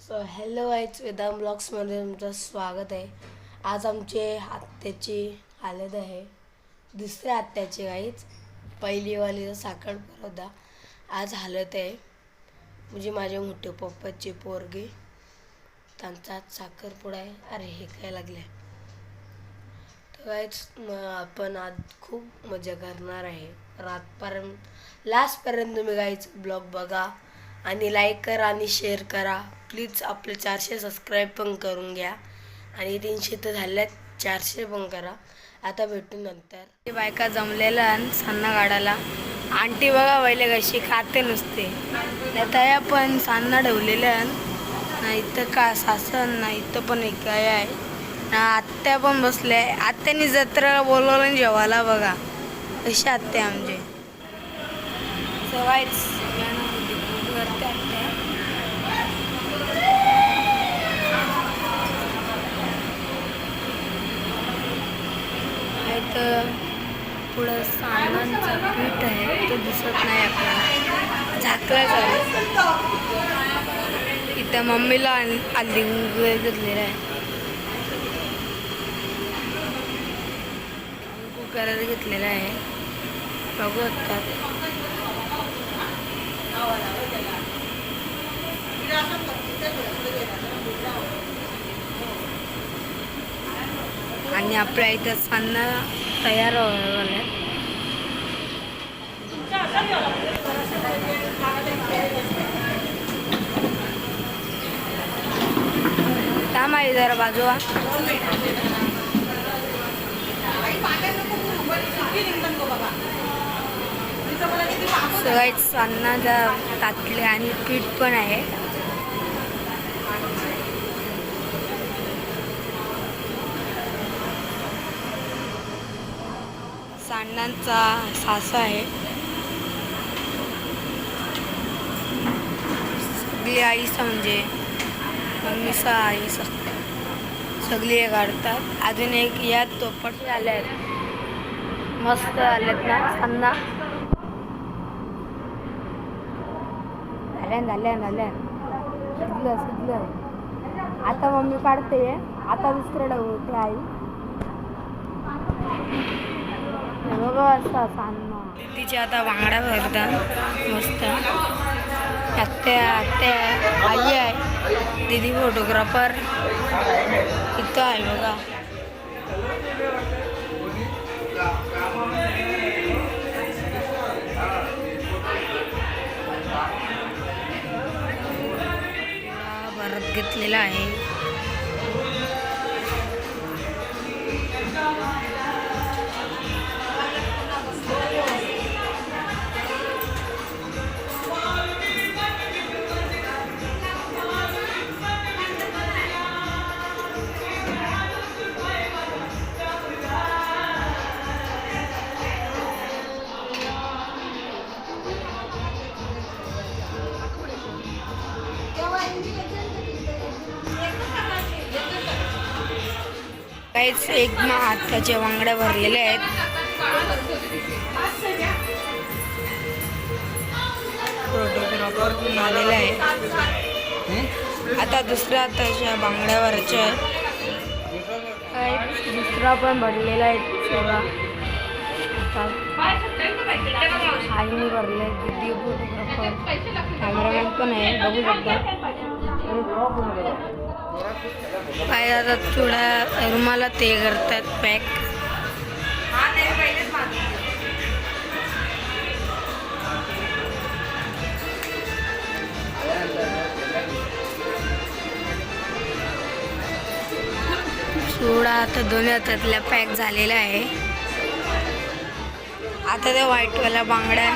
So hello guys, Vedanta ब्लॉग्समध्ये तुमचं स्वागत आहे. आज आमचे आत्याची हालत आहे. दुसऱ्या आत्याची गाईज, पहिली वालीचा साखरपुडा होता. आज हालत आहे म्हणजे माझ्या मोठ्या पप्पाची पोरगी, त्यांचा आज साखरपुडा आहे. अरे हे काय लागलं आहे. तर गाईज आपण आज खूप मजा करणार आहे. रातपर्यंत लास्टपर्यंत तुम्ही गाईज ब्लॉग बघा आणि लाईक करा आणि शेअर करा. प्लीज आपले 400 सबस्क्राईब पण करून घ्या आणि 300 तर झाल्यात, 400 पण करा. आता भेटू नंतर. बायका जमलेला सान्ना काढायला. आंटी बघा पहिले कशी खाते नुसते. त्या पण सान्ना ठेवलेल्या नाही तर का सासन नाही तर पण एक काय आहे. आत्या पण बसल्या. आत्यानी जत्रा बोलवलं जेवायला बघा कशी आत्या आमचे सवायच करते आत्या. तर पुढं सामानचं पीठ आहे तो दिसत नाही आपल्याला, झाकलं जाऊ. इथं मम्मीला आली घेतलेला आहे, कुकर घेतलेला आहे. बघू शकतात आणि आपल्या इथं सान्ना तयार झाले. थांब आहे जरा बाजूला. सगळ्यात सान्ना टाकले आणि पीठ पण आहे. सान्नांचा सासा आहे. सगळी आईसा म्हणजे मम्मीचा आई सगळी हे काढतात. अजून एक यात तोपट आले आहेत, मस्त आलेत ना सान्ना. झाल्या शिजलं. आता मम्मी काढते. आता दुसरं ठेवते आई. बघा असं सान्ना. तिचे आता बांगड्या भरतात मस्त. आत्या आई आहे. दीदी फोटोग्राफर इथं आहे बघा. भरत घेतलेला आहे. काहीच एक हाताच्या बांगड्या भरलेल्या आहेत. फोटोग्राफर आलेला आहे. आता दुसऱ्या हाताच्या बांगड्यावरच्या दुसरा पण भरलेला आहे. आईने भरले. दीदी फोटोग्राफर कॅमेरामॅन पण आहे, बघू शकता. काय आता थोड्या रुमाला ते करतात पॅक. सोडा आता दोन्ही हातातल्या पॅक झालेला आहे. आता त्या व्हाईटवाल्या बांगड्या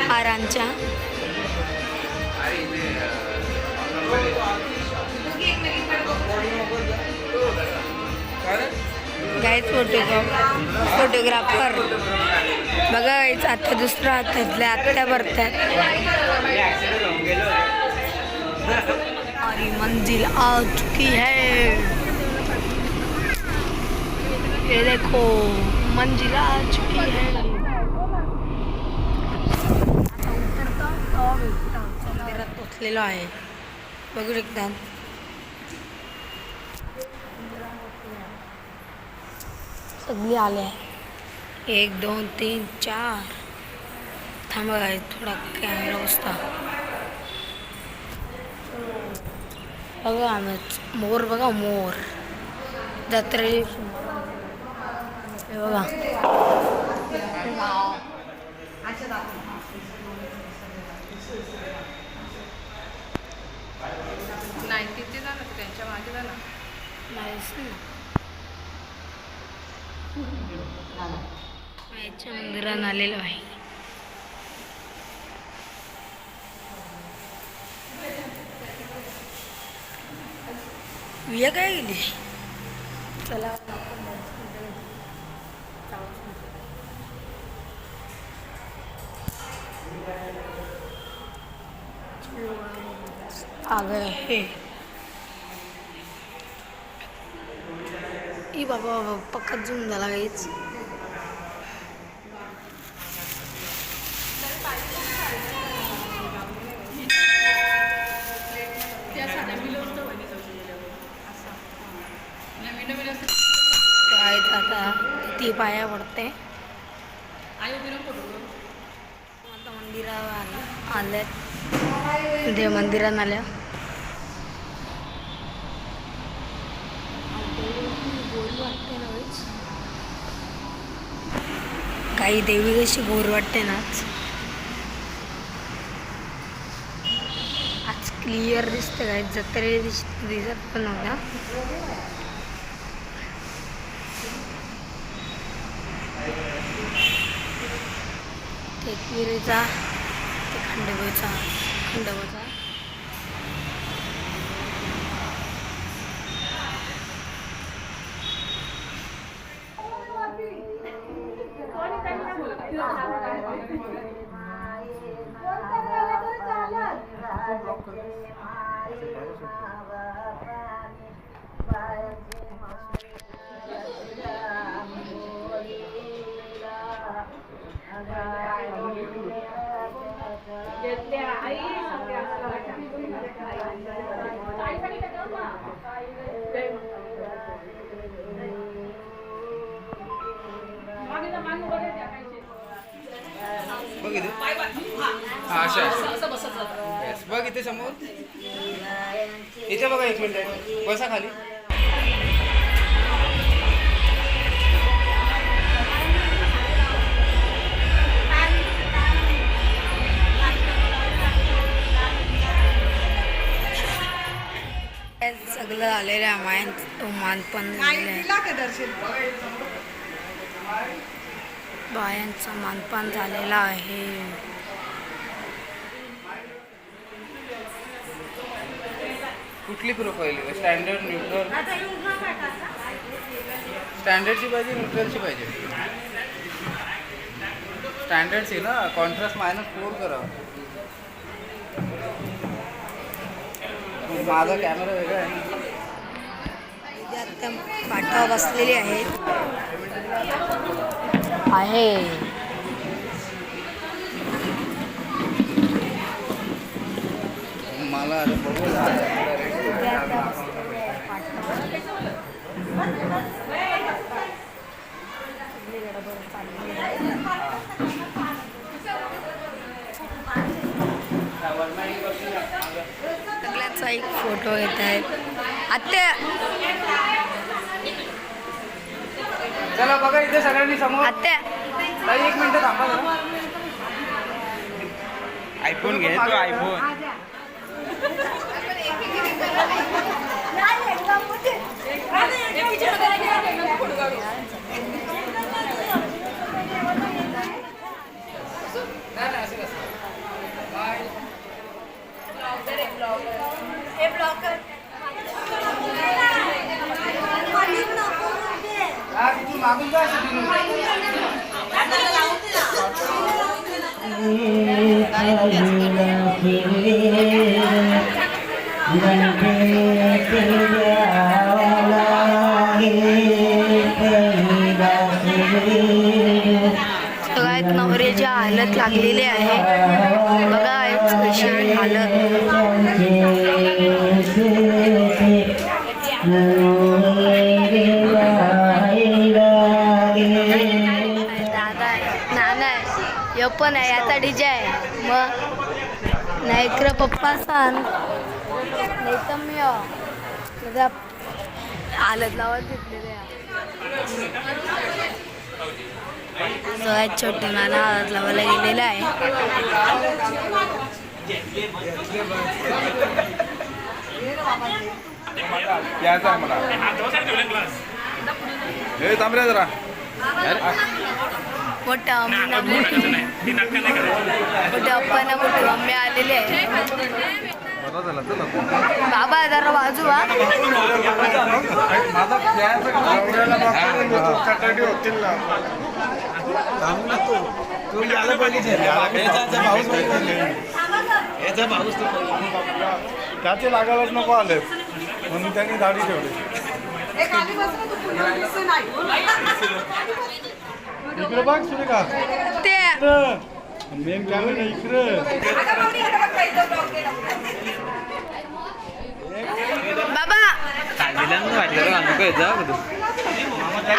हारांच्या गाईच फोटोग्राफर बघा. गाईच आता दुसऱ्या हातातल्या आत्या भरतात. हमारी मंजिल आ चुकी है, ये देखो मंजिल आ चुकी है. मंदिरात पोचलेलो आहे. बघू शकता. सगळी आले आहे. 1 2 3 4. थांबा थोडा कॅमेरा बसता. बघा मोर, बघा मोर जत्रे. हे बघा नाही तिथे जा ना, त्यांच्या मागे जा ना. मायाच्या मंदिरात आलेलो आहे. विया काय गेली. चला आ गए हे. ई बाबा पक्का झूम झाला काहीच. आता ती पाया पडते. आता मंदिरात आल्या. देव मंदिरात आल्या. काही देवी कशी बोर वाटते नाच. आज क्लिअर दिसते काय, जत्रे दिसत पण नव्हत्या. एकविरेचा ते खंडोबाचा. बघ इथे. हा बघ इथे समोर. इथे बघा 1 मिनिट बसा खाली. सगळं आलेलं आहे. मानपान झालेलं आहे. बायांचा मानपान झालेला आहे. कुठली प्रोफाईल? Standard, neutral? स्टँडर्डची पाहिजे, न्यूट्रलची पाहिजे? स्टँडर्डची ना. कॉन्ट्रास्ट -4 करा. माझा कॅमेरा वेगळा आहे. आता पाठवा बसलेली आहे. मला सगळ्यांचा एक फोटो येत आहे. आत्या चला बघा इथे सगळ्यांनी समोर. आत्या 1 मिनिट थांबा जरा. आयफोन घे तू. आयफोन मागून जा. सगळ्यात नवऱ्याची हालत लागलेली आहे. बघा कशी हालत. दादा आहे, नाना आहे, पण आहे, आता डीजे आहे. मग नाही इकडं पप्पा सांग नाही तर मी हालत लावत घेतलेले सगळ्यात छोटे नाना हालत लावायला गेलेला आहे. यायचं आहे मला हे थांबरे जरा मोठ्या मोठ्या अप्पांना मोठी मम्मी आलेली आहे. बरं झालं चला बाबा जरा बाजू वा माझा सॅटर्डे होतील ना तू यायला पाहिजे त्याचे लागायलाच नको आले म्हणून त्यांनी दाढी ठेवली. इकडे बघ सुरेखा ते मेन कॅमेरा इकडे बाबा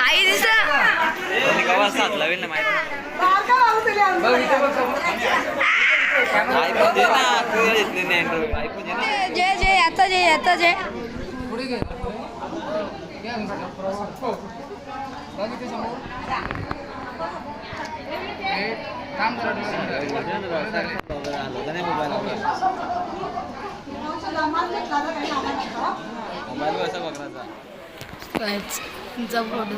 आई दिसा जय जय आता जय आता जय तुमचा फोटो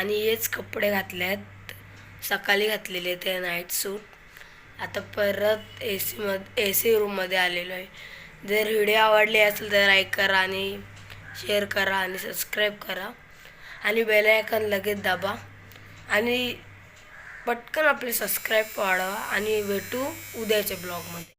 आणि हेच कपडे घातलेत, सकाळी घातलेले ते नाईट सूट. आता परत AC रूममध्ये आलेलो आहे. जर व्हिडिओ आवडले असेल तर लाईक करा आणि शेअर करा आणि सबस्क्राईब करा आणि बेल आयकॉन लगेच दाबा आणि पटकन आपले सबस्क्राईब वाढवा आणि भेटू उद्याच्या ब्लॉगमध्ये.